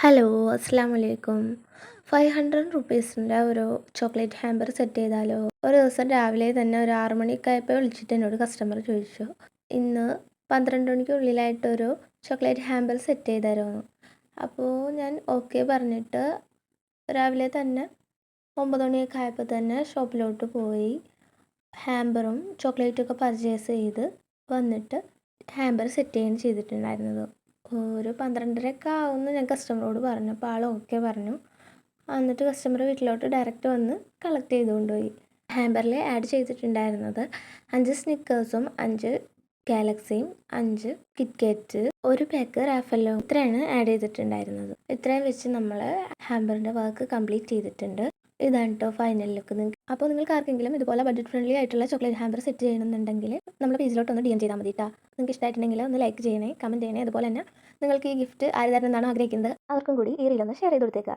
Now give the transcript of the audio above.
Hello, അസ്സാം വലൈക്കും. 500 ഒരു ചോക്ലേറ്റ് ഹാമ്പർ സെറ്റ് ചെയ്താലോ? ഒരു ദിവസം രാവിലെ തന്നെ ഒരു 6 മണിയൊക്കെ ആയപ്പോൾ വിളിച്ചിട്ട് എന്നോട് കസ്റ്റമർ ചോദിച്ചു, ഇന്ന് 12 മണിക്കുള്ളിലായിട്ടൊരു ചോക്ലേറ്റ് ഹാമ്പർ സെറ്റ് ചെയ്ത് തരുമോ? അപ്പോൾ ഞാൻ ഓക്കെ പറഞ്ഞിട്ട് രാവിലെ തന്നെ 9 മണിയൊക്കെ ആയപ്പോൾ തന്നെ ഷോപ്പിലോട്ട് പോയി ഹാമ്പറും ചോക്ലേറ്റൊക്കെ പർച്ചേസ് ചെയ്ത് വന്നിട്ട് ഹാമ്പർ സെറ്റ് ചെയ്യുകയാണ് ചെയ്തിട്ടുണ്ടായിരുന്നത്. ഒരു 12:30 ആവുമെന്ന് ഞാൻ കസ്റ്റമറോട് പറഞ്ഞു. അപ്പോൾ ആൾ ഓക്കെ പറഞ്ഞു. എന്നിട്ട് കസ്റ്റമർ വീട്ടിലോട്ട് ഡയറക്റ്റ് വന്ന് കളക്ട് ചെയ്ത് കൊണ്ടുപോയി. ഹാമ്പറിൽ ആഡ് ചെയ്തിട്ടുണ്ടായിരുന്നത് 5 സ്നിക്കേഴ്സും 5 ഗാലക്സിയും 5 കിറ്റ്കാറ്റ്, ഒരു പാക്ക് റാഫല്ലോ, ഇത്രയാണ് ആഡ് ചെയ്തിട്ടുണ്ടായിരുന്നത്. ഇത്രയും വെച്ച് നമ്മൾ ഹാമ്പറിൻ്റെ വർക്ക് കംപ്ലീറ്റ് ചെയ്തിട്ടുണ്ട്. ഇതാണ് കേട്ടോ ഫൈനൽ ലുക്ക്. അപ്പോൾ നിങ്ങൾക്ക് ആർക്കെങ്കിലും ഇതുപോലെ ബഡ്ജറ്റ് ഫ്രണ്ട്ലി ആയിട്ടുള്ള ചോക്ലേറ്റ് ഹാമ്പർ സെറ്റ് ചെയ്യണമെന്നുണ്ടെങ്കിൽ നമ്മുടെ പേജിലോട്ട് ഒന്ന് DM ചെയ്താൽ മതി കേട്ടോ. നിങ്ങൾക്ക് ഇഷ്ടമായിട്ടുണ്ടെങ്കിൽ ഒന്ന് ലൈക്ക് ചെയ്യണേ, കമൻറ്റ് ചെയ്യണേ. അതുപോലെ തന്നെ നിങ്ങൾക്ക് ഈ ഗിഫ്റ്റ് ആര് തരണം എന്നാണ് ആഗ്രഹിക്കുന്നത് അവർക്കും കൂടി ഈ റീൽ ഒന്ന് ഷെയർ ചെയ്ത് കൊടുത്തേക്കുക.